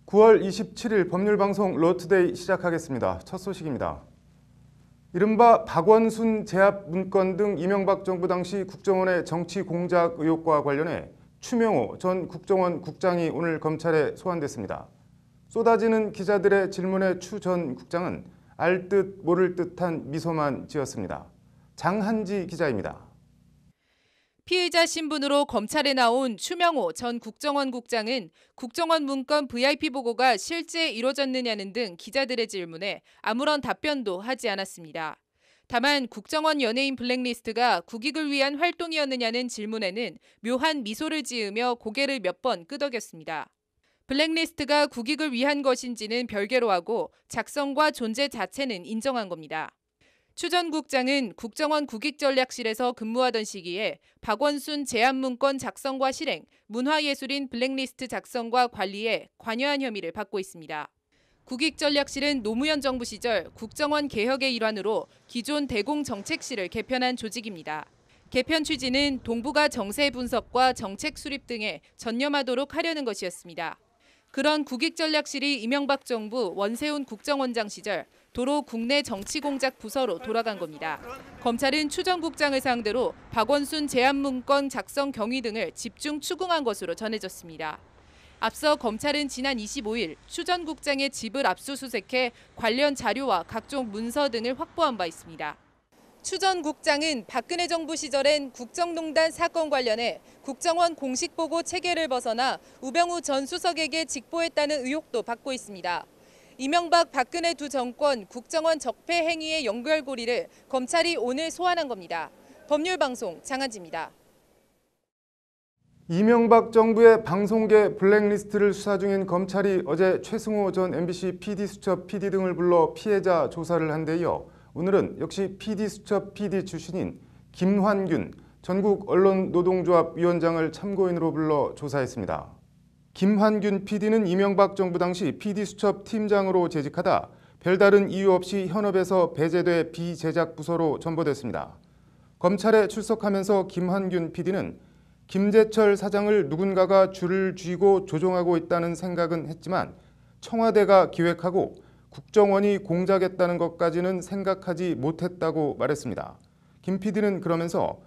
9월 27일 법률방송 로투데이 시작하겠습니다. 첫 소식입니다. 이른바 박원순 제압 문건 등 이명박 정부 당시 국정원의 정치 공작 의혹과 관련해 추명호 전 국정원 국장이 오늘 검찰에 소환됐습니다. 쏟아지는 기자들의 질문에 추 전 국장은 알 듯 모를 듯한 미소만 지었습니다. 장한지 기자입니다. 피의자 신분으로 검찰에 나온 추명호 전 국정원 국장은 국정원 문건 VIP 보고가 실제 이뤄졌느냐는 등 기자들의 질문에 아무런 답변도 하지 않았습니다. 다만 국정원 연예인 블랙리스트가 국익을 위한 활동이었느냐는 질문에는 묘한 미소를 지으며 고개를 몇 번 끄덕였습니다. 블랙리스트가 국익을 위한 것인지는 별개로 하고 작성과 존재 자체는 인정한 겁니다. 추 전 국장은 국정원 국익전략실에서 근무하던 시기에 박원순 제안문건 작성과 실행, 문화예술인 블랙리스트 작성과 관리에 관여한 혐의를 받고 있습니다. 국익전략실은 노무현 정부 시절 국정원 개혁의 일환으로 기존 대공정책실을 개편한 조직입니다. 개편 취지는 동북아 정세 분석과 정책 수립 등에 전념하도록 하려는 것이었습니다. 그런 국익전략실이 이명박 정부 원세훈 국정원장 시절 도로 국내 정치공작 부서로 돌아간 겁니다. 검찰은 추 전 국장을 상대로 박원순 제안문건 작성 경위 등을 집중 추궁한 것으로 전해졌습니다. 앞서 검찰은 지난 25일 추 전 국장의 집을 압수수색해 관련 자료와 각종 문서 등을 확보한 바 있습니다. 추 전 국장은 박근혜 정부 시절엔 국정농단 사건 관련해 국정원 공식 보고 체계를 벗어나 우병우 전 수석에게 직보했다는 의혹도 받고 있습니다. 이명박, 박근혜 두 정권 국정원 적폐 행위의 연결고리를 검찰이 오늘 소환한 겁니다. 법률방송 장한지입니다. 이명박 정부의 방송계 블랙리스트를 수사 중인 검찰이 어제 최승호 전 MBC PD수첩 PD 등을 불러 피해자 조사를 한 데 이어 오늘은 역시 PD수첩 PD 출신인 김환균 전국언론노동조합 위원장을 참고인으로 불러 조사했습니다. 김환균 PD는 이명박 정부 당시 PD수첩 팀장으로 재직하다 별다른 이유 없이 현업에서 배제돼 비제작 부서로 전보됐습니다. 검찰에 출석하면서 김환균 PD는 김재철 사장을 누군가가 줄을 쥐고 조종하고 있다는 생각은 했지만 청와대가 기획하고 국정원이 공작했다는 것까지는 생각하지 못했다고 말했습니다. 김 PD는 그러면서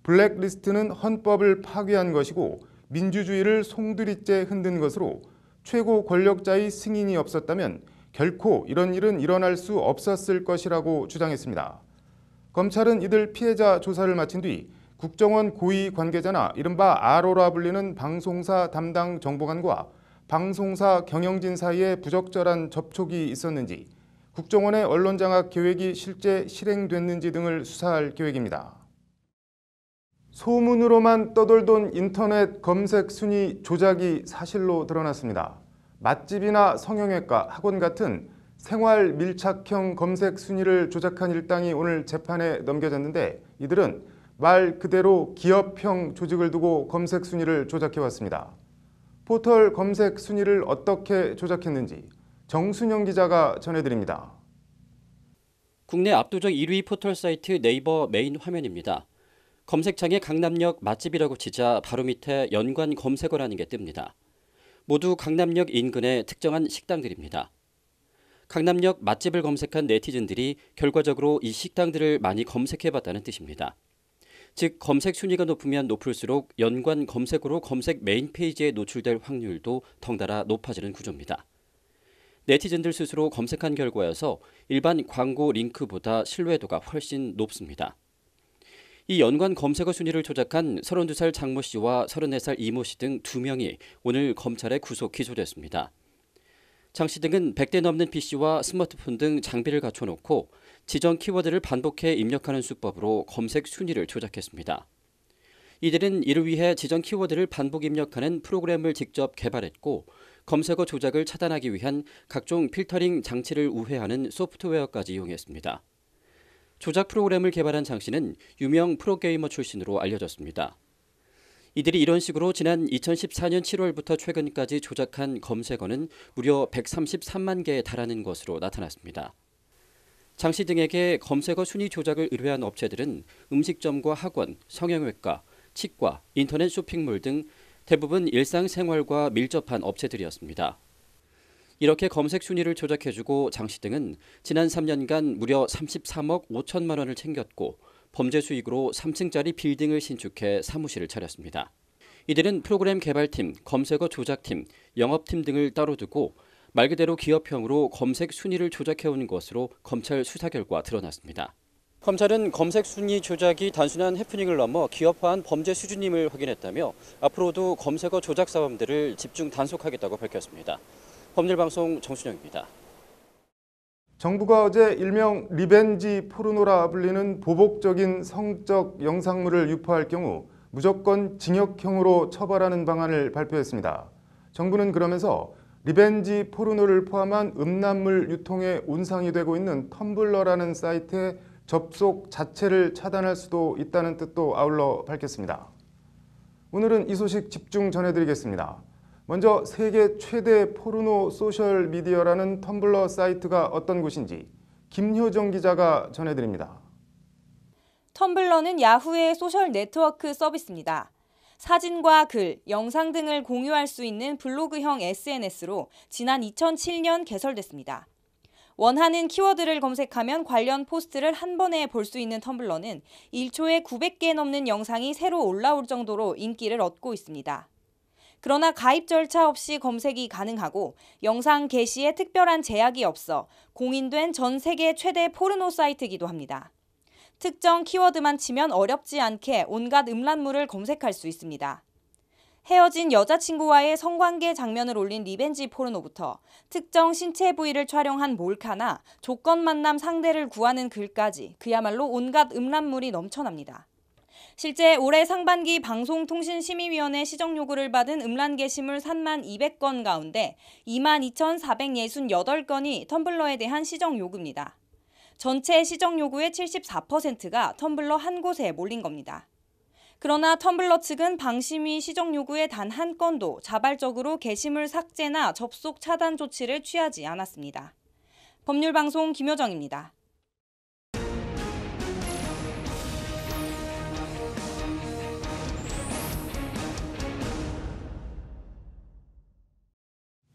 블랙리스트는 헌법을 파괴한 것이고 민주주의를 송두리째 흔든 것으로 최고 권력자의 승인이 없었다면 결코 이런 일은 일어날 수 없었을 것이라고 주장했습니다. 검찰은 이들 피해자 조사를 마친 뒤 국정원 고위 관계자나 이른바 아로라 불리는 방송사 담당 정보관과 방송사 경영진 사이에 부적절한 접촉이 있었는지, 국정원의 언론장악 계획이 실제 실행됐는지 등을 수사할 계획입니다. 소문으로만 떠돌던 인터넷 검색 순위 조작이 사실로 드러났습니다. 맛집이나 성형외과, 학원 같은 생활 밀착형 검색 순위를 조작한 일당이 오늘 재판에 넘겨졌는데 이들은 말 그대로 기업형 조직을 두고 검색 순위를 조작해왔습니다. 포털 검색 순위를 어떻게 조작했는지 정순영 기자가 전해드립니다. 국내 압도적 1위 포털 사이트 네이버 메인 화면입니다. 검색창에 강남역 맛집이라고 치자 바로 밑에 연관 검색어라는 게 뜹니다. 모두 강남역 인근의 특정한 식당들입니다. 강남역 맛집을 검색한 네티즌들이 결과적으로 이 식당들을 많이 검색해봤다는 뜻입니다. 즉 검색 순위가 높으면 높을수록 연관 검색어로 검색 메인 페이지에 노출될 확률도 덩달아 높아지는 구조입니다. 네티즌들 스스로 검색한 결과여서 일반 광고 링크보다 신뢰도가 훨씬 높습니다. 이 연관 검색어 순위를 조작한 32살 장모 씨와 34살 이모 씨 등 2명이 오늘 검찰에 구속 기소됐습니다. 장 씨 등은 100대 넘는 PC와 스마트폰 등 장비를 갖춰놓고 지정 키워드를 반복해 입력하는 수법으로 검색 순위를 조작했습니다. 이들은 이를 위해 지정 키워드를 반복 입력하는 프로그램을 직접 개발했고 검색어 조작을 차단하기 위한 각종 필터링 장치를 우회하는 소프트웨어까지 이용했습니다. 조작 프로그램을 개발한 장 씨는 유명 프로게이머 출신으로 알려졌습니다. 이들이 이런 식으로 지난 2014년 7월부터 최근까지 조작한 검색어는 무려 133만 개에 달하는 것으로 나타났습니다. 장 씨 등에게 검색어 순위 조작을 의뢰한 업체들은 음식점과 학원, 성형외과, 치과, 인터넷 쇼핑몰 등 대부분 일상생활과 밀접한 업체들이었습니다. 이렇게 검색 순위를 조작해주고 장 씨 등은 지난 3년간 무려 33억 5천만 원을 챙겼고 범죄 수익으로 3층짜리 빌딩을 신축해 사무실을 차렸습니다. 이들은 프로그램 개발팀, 검색어 조작팀, 영업팀 등을 따로 두고 말 그대로 기업형으로 검색 순위를 조작해온 것으로 검찰 수사 결과 드러났습니다. 검찰은 검색 순위 조작이 단순한 해프닝을 넘어 기업화한 범죄 수준임을 확인했다며 앞으로도 검색어 조작 사범들을 집중 단속하겠다고 밝혔습니다. 법률방송 정순영입니다. 정부가 어제 일명 리벤지 포르노라 불리는 보복적인 성적 영상물을 유포할 경우 무조건 징역형으로 처벌하는 방안을 발표했습니다. 정부는 그러면서 리벤지 포르노를 포함한 음란물 유통에 온상이 되고 있는 텀블러라는 사이트의 접속 자체를 차단할 수도 있다는 뜻도 아울러 밝혔습니다. 오늘은 이 소식 집중 전해드리겠습니다. 먼저 세계 최대 포르노 소셜 미디어라는 텀블러 사이트가 어떤 곳인지 김효정 기자가 전해드립니다. 텀블러는 야후의 소셜 네트워크 서비스입니다. 사진과 글, 영상 등을 공유할 수 있는 블로그형 SNS로 지난 2007년 개설됐습니다. 원하는 키워드를 검색하면 관련 포스트를 한 번에 볼 수 있는 텀블러는 1초에 900개 넘는 영상이 새로 올라올 정도로 인기를 얻고 있습니다. 그러나 가입 절차 없이 검색이 가능하고 영상 게시에 특별한 제약이 없어 공인된 전 세계 최대 포르노 사이트이기도 합니다. 특정 키워드만 치면 어렵지 않게 온갖 음란물을 검색할 수 있습니다. 헤어진 여자친구와의 성관계 장면을 올린 리벤지 포르노부터 특정 신체 부위를 촬영한 몰카나 조건 만남 상대를 구하는 글까지 그야말로 온갖 음란물이 넘쳐납니다. 실제 올해 상반기 방송통신심의위원회 시정 요구를 받은 음란 게시물 32,200건 가운데 22,468건이 텀블러에 대한 시정 요구입니다. 전체 시정 요구의 74%가 텀블러 한 곳에 몰린 겁니다. 그러나 텀블러 측은 방심위 시정 요구의 단 한 건도 자발적으로 게시물 삭제나 접속 차단 조치를 취하지 않았습니다. 법률방송 김효정입니다.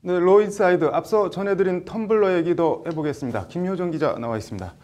네, 로인사이드 앞서 전해드린 텀블러 얘기 더 해보겠습니다. 김효정 기자 나와 있습니다.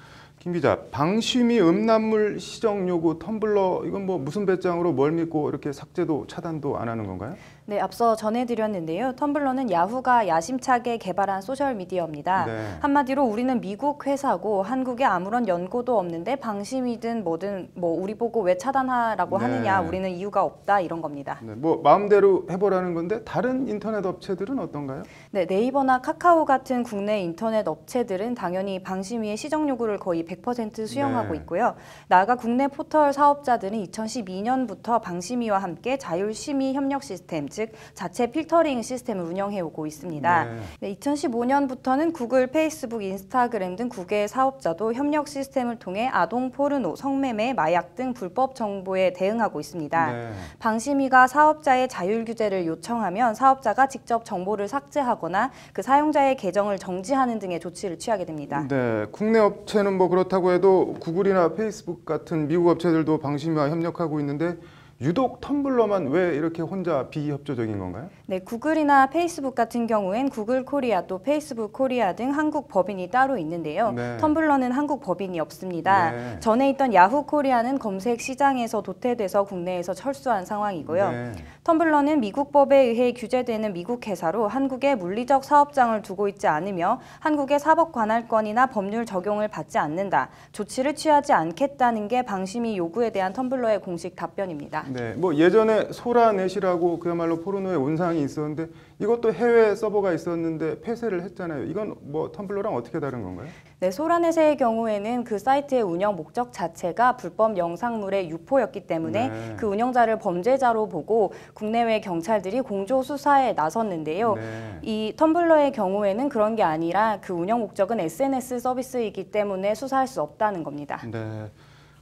김 기자, 방심위 음란물 시정 요구 텀블러 이건 뭐 무슨 배짱으로 뭘 믿고 이렇게 삭제도 차단도 안 하는 건가요? 네, 앞서 전해드렸는데요. 텀블러는 야후가 야심차게 개발한 소셜미디어입니다. 네. 한마디로 우리는 미국 회사고 한국에 아무런 연고도 없는데 방심이든 뭐든 뭐 우리 보고 왜 차단하라고 네. 하느냐, 우리는 이유가 없다 이런 겁니다. 네, 뭐 마음대로 해보라는 건데 다른 인터넷 업체들은 어떤가요? 네, 네이버나 카카오 같은 국내 인터넷 업체들은 당연히 방심위의 시정 요구를 거의 100% 수용하고 네. 있고요. 나아가 국내 포털 사업자들은 2012년부터 방심위와 함께 자율심의 협력 시스템, 즉 자체 필터링 시스템을 운영해오고 있습니다. 네, 2015년부터는 구글, 페이스북, 인스타그램 등 9개 사업자도 협력 시스템을 통해 아동 포르노, 성매매, 마약 등 불법 정보에 대응하고 있습니다. 네. 방심위가 사업자의 자율 규제를 요청하면 사업자가 직접 정보를 삭제하거나 그 사용자의 계정을 정지하는 등의 조치를 취하게 됩니다. 네, 국내 업체는 뭐 그렇다고 해도 구글이나 페이스북 같은 미국 업체들도 방심위와 협력하고 있는데 유독 텀블러만 왜 이렇게 혼자 비협조적인 건가요? 네, 구글이나 페이스북 같은 경우엔 구글 코리아 또 페이스북 코리아 등 한국 법인이 따로 있는데요. 네. 텀블러는 한국 법인이 없습니다. 네. 전에 있던 야후 코리아는 검색 시장에서 도태돼서 국내에서 철수한 상황이고요. 네. 텀블러는 미국 법에 의해 규제되는 미국 회사로 한국에 물리적 사업장을 두고 있지 않으며 한국의 사법 관할권이나 법률 적용을 받지 않는다. 조치를 취하지 않겠다는 게 방심위 요구에 대한 텀블러의 공식 답변입니다. 네, 뭐 예전에 소라넷이라고 그야말로 포르노의 온상이 있었는데 이것도 해외 서버가 있었는데 폐쇄를 했잖아요. 이건 뭐 텀블러랑 어떻게 다른 건가요? 네, 소라넷의 경우에는 그 사이트의 운영 목적 자체가 불법 영상물의 유포였기 때문에 네. 그 운영자를 범죄자로 보고 국내외 경찰들이 공조 수사에 나섰는데요. 네. 이 텀블러의 경우에는 그런 게 아니라 그 운영 목적은 SNS 서비스이기 때문에 수사할 수 없다는 겁니다. 네.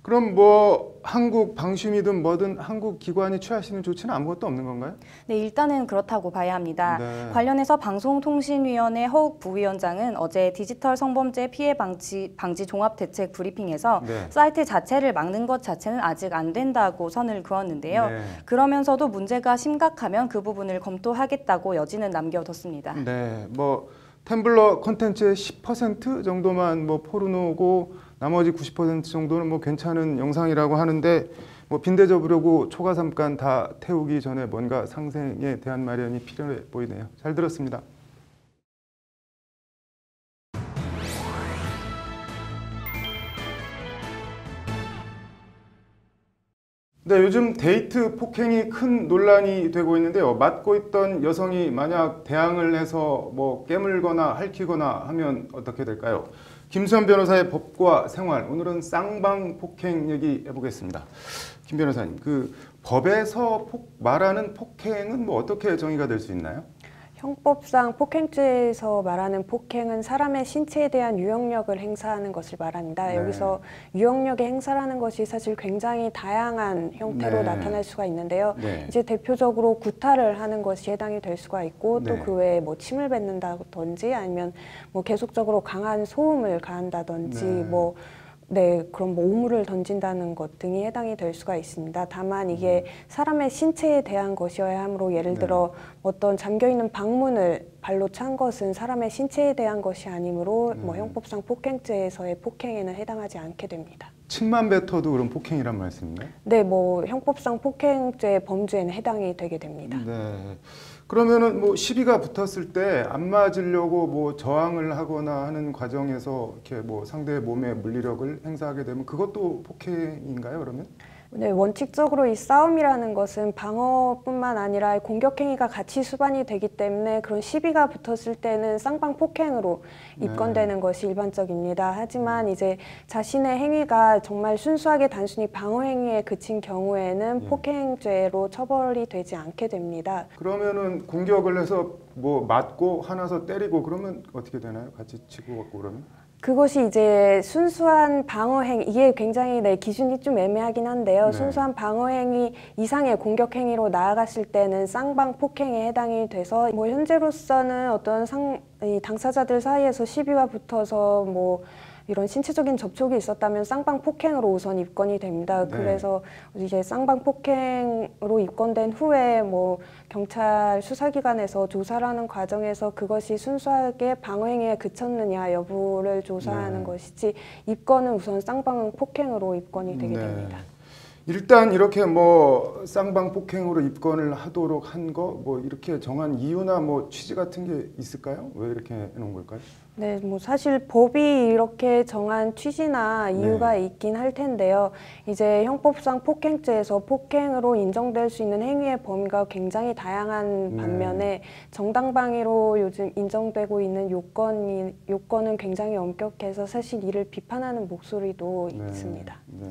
그럼 뭐 한국 방심이든 뭐든 한국 기관이 취할 수 있는 조치는 아무것도 없는 건가요? 네, 일단은 그렇다고 봐야 합니다. 네. 관련해서 방송통신위원회 허욱 부위원장은 어제 디지털 성범죄 피해 방지 종합대책 브리핑에서 네. 사이트 자체를 막는 것 자체는 아직 안 된다고 선을 그었는데요. 네. 그러면서도 문제가 심각하면 그 부분을 검토하겠다고 여지는 남겨뒀습니다. 네, 뭐 텀블러 콘텐츠의 10% 정도만 뭐 포르노고 나머지 90% 정도는 뭐 괜찮은 영상이라고 하는데 뭐 빈대 접으려고 초과 삼간 다 태우기 전에 뭔가 상생에 대한 마련이 필요해 보이네요. 잘 들었습니다. 네, 요즘 데이트 폭행이 큰 논란이 되고 있는데요. 맡고 있던 여성이 만약 대항을 해서 뭐 깨물거나 핥히거나 하면 어떻게 될까요? 김수현 변호사의 법과 생활, 오늘은 쌍방 폭행 얘기 해보겠습니다. 김 변호사님, 그 법에서 말하는 폭행은 뭐 어떻게 정의가 될 수 있나요? 형법상 폭행죄에서 말하는 폭행은 사람의 신체에 대한 유형력을 행사하는 것을 말합니다. 네. 여기서 유형력의 행사라는 것이 사실 굉장히 다양한 형태로 네. 나타날 수가 있는데요. 네. 이제 대표적으로 구타를 하는 것이 해당이 될 수가 있고 또 네. 그 외에 뭐 침을 뱉는다든지 아니면 뭐 계속적으로 강한 소음을 가한다든지 네. 그럼 뭐 오물을 던진다는 것 등이 해당이 될 수가 있습니다. 다만 이게 사람의 신체에 대한 것이어야 하므로 예를 들어 어떤 잠겨있는 방문을 발로 찬 것은 사람의 신체에 대한 것이 아니므로 뭐 형법상 폭행죄에서의 폭행에는 해당하지 않게 됩니다. 침만 뱉어도 그럼 폭행이란 말씀인가요? 네, 뭐 형법상 폭행죄 범죄에는 해당이 되게 됩니다. 네. 그러면은 뭐 시비가 붙었을 때 안 맞으려고 뭐 저항을 하거나 하는 과정에서 이렇게 뭐 상대의 몸에 물리력을 행사하게 되면 그것도 폭행인가요, 그러면? 네, 원칙적으로 이 싸움이라는 것은 방어뿐만 아니라 공격 행위가 같이 수반이 되기 때문에 그런 시비가 붙었을 때는 쌍방 폭행으로 입건되는 것이 일반적입니다. 하지만 이제 자신의 행위가 정말 순수하게 단순히 방어 행위에 그친 경우에는 폭행죄로 처벌이 되지 않게 됩니다. 그러면은 공격을 해서 뭐 맞고 화나서 때리고 그러면 어떻게 되나요? 같이 치고 갖고 그러면? 그것이 이제 순수한 방어행위, 이게 굉장히 기준이 좀 애매하긴 한데요. 네. 순수한 방어행위 이상의 공격행위로 나아갔을 때는 쌍방 폭행에 해당이 돼서 뭐 현재로서는 어떤 이 당사자들 사이에서 시비가 붙어서 뭐 이런 신체적인 접촉이 있었다면 쌍방 폭행으로 우선 입건이 됩니다. 네. 그래서 이제 쌍방 폭행으로 입건된 후에 뭐 경찰 수사기관에서 조사를 하는 과정에서 그것이 순수하게 방어행위에 그쳤느냐 여부를 조사하는 네. 것이지 입건은 우선 쌍방 폭행으로 입건이 되게 됩니다. 일단 이렇게 뭐 쌍방 폭행으로 입건을 하도록 한 거 뭐 이렇게 정한 이유나 뭐 취지 같은 게 있을까요? 왜 이렇게 해놓은 걸까요? 네, 뭐 사실 법이 이렇게 정한 취지나 이유가 있긴 할 텐데요. 이제 형법상 폭행죄에서 폭행으로 인정될 수 있는 행위의 범위가 굉장히 다양한 반면에 정당방위로 요즘 인정되고 있는 요건은 굉장히 엄격해서 사실 이를 비판하는 목소리도 있습니다. 네.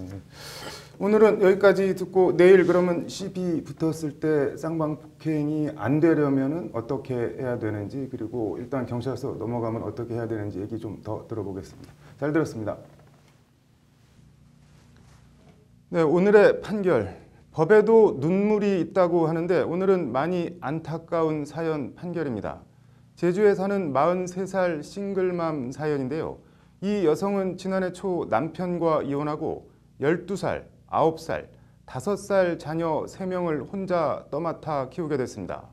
오늘은 여기까지 듣고 내일 그러면 시비 붙었을 때 쌍방 폭행이 안 되려면은 어떻게 해야 되는지 그리고 일단 경찰서 넘어가면 어떻게 해야 되는지 얘기 좀 더 들어보겠습니다. 잘 들었습니다. 네, 오늘의 판결. 법에도 눈물이 있다고 하는데 오늘은 많이 안타까운 사연 판결입니다. 제주에 사는 43살 싱글맘 사연인데요. 이 여성은 지난해 초 남편과 이혼하고 12살, 9살, 5살 자녀 3명을 혼자 떠맡아 키우게 됐습니다.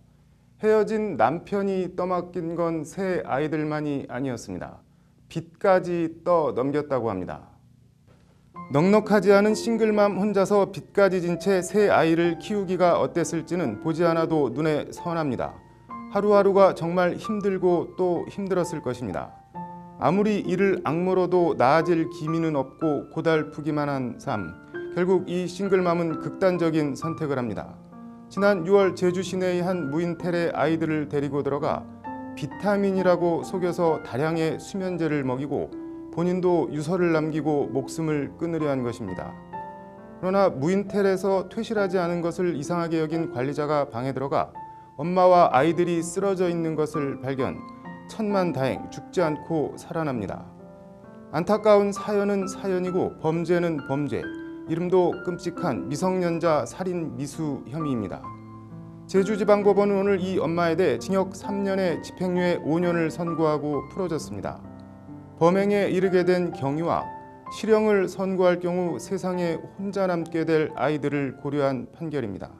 헤어진 남편이 떠맡긴 건 새 아이들만이 아니었습니다. 빚까지 떠넘겼다고 합니다. 넉넉하지 않은 싱글맘 혼자서 빚까지 진 채 새 아이를 키우기가 어땠을지는 보지 않아도 눈에 선합니다. 하루하루가 정말 힘들고 또 힘들었을 것입니다. 아무리 이를 악물어도 나아질 기미는 없고 고달프기만 한 삶. 결국 이 싱글맘은 극단적인 선택을 합니다. 지난 6월 제주 시내의 한 무인텔에 아이들을 데리고 들어가 비타민이라고 속여서 다량의 수면제를 먹이고 본인도 유서를 남기고 목숨을 끊으려 한 것입니다. 그러나 무인텔에서 퇴실하지 않은 것을 이상하게 여긴 관리자가 방에 들어가 엄마와 아이들이 쓰러져 있는 것을 발견, 천만다행 죽지 않고 살아납니다. 안타까운 사연은 사연이고 범죄는 범죄, 이름도 끔찍한 미성년자 살인 미수 혐의입니다. 제주지방법원은 오늘 이 엄마에 대해 징역 3년에 집행유예 5년을 선고하고 풀어졌습니다. 범행에 이르게 된 경위와 실형을 선고할 경우 세상에 혼자 남게 될 아이들을 고려한 판결입니다.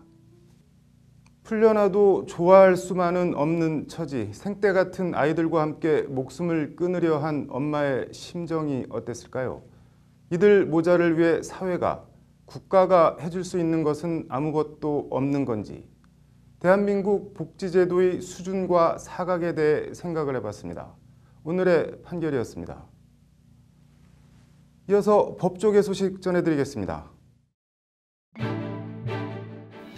풀려나도 좋아할 수만은 없는 처지, 생떼 같은 아이들과 함께 목숨을 끊으려 한 엄마의 심정이 어땠을까요? 이들 모자를 위해 사회가, 국가가 해줄 수 있는 것은 아무것도 없는 건지, 대한민국 복지제도의 수준과 사각에 대해 생각을 해봤습니다. 오늘의 판결이었습니다. 이어서 법조계 소식 전해드리겠습니다.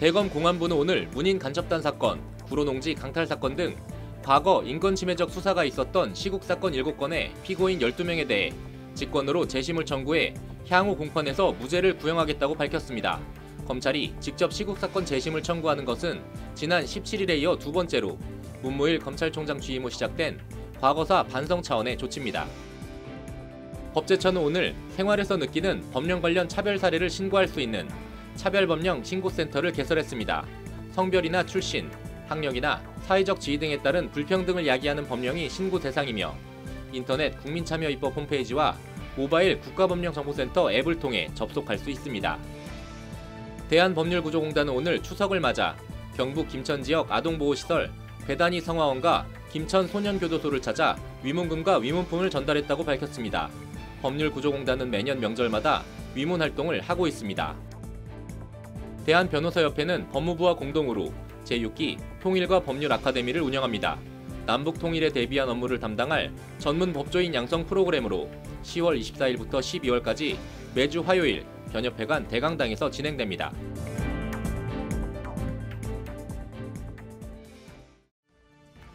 대검 공안부는 오늘 문인 간첩단 사건, 구로농지 강탈 사건 등 과거 인권침해적 수사가 있었던 시국 사건 7건의 피고인 12명에 대해 직권으로 재심을 청구해 향후 공판에서 무죄를 구형하겠다고 밝혔습니다. 검찰이 직접 시국 사건 재심을 청구하는 것은 지난 17일에 이어 두 번째로 문무일 검찰총장 취임 후 시작된 과거사 반성 차원의 조치입니다. 법제처는 오늘 생활에서 느끼는 법령 관련 차별 사례를 신고할 수 있는 차별법령 신고센터를 개설했습니다. 성별이나 출신, 학력이나 사회적 지위 등에 따른 불평등을 야기하는 법령이 신고 대상이며 인터넷 국민참여입법 홈페이지와 모바일 국가법령정보센터 앱을 통해 접속할 수 있습니다. 대한법률구조공단은 오늘 추석을 맞아 경북 김천 지역 아동보호시설 배단위 성화원과 김천 소년교도소를 찾아 위문금과 위문품을 전달했다고 밝혔습니다. 법률구조공단은 매년 명절마다 위문 활동을 하고 있습니다. 대한변호사협회는 법무부와 공동으로 제6기 통일과 법률 아카데미를 운영합니다. 남북 통일에 대비한 업무를 담당할 전문 법조인 양성 프로그램으로 10월 24일부터 12월까지 매주 화요일 변협회관 대강당에서 진행됩니다.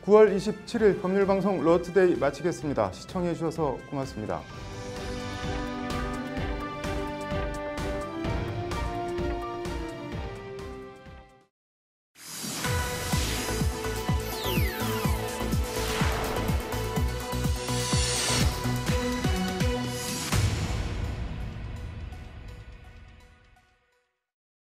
(9월 27일) 법률방송 러투데이 마치겠습니다. 시청해 주셔서 고맙습니다.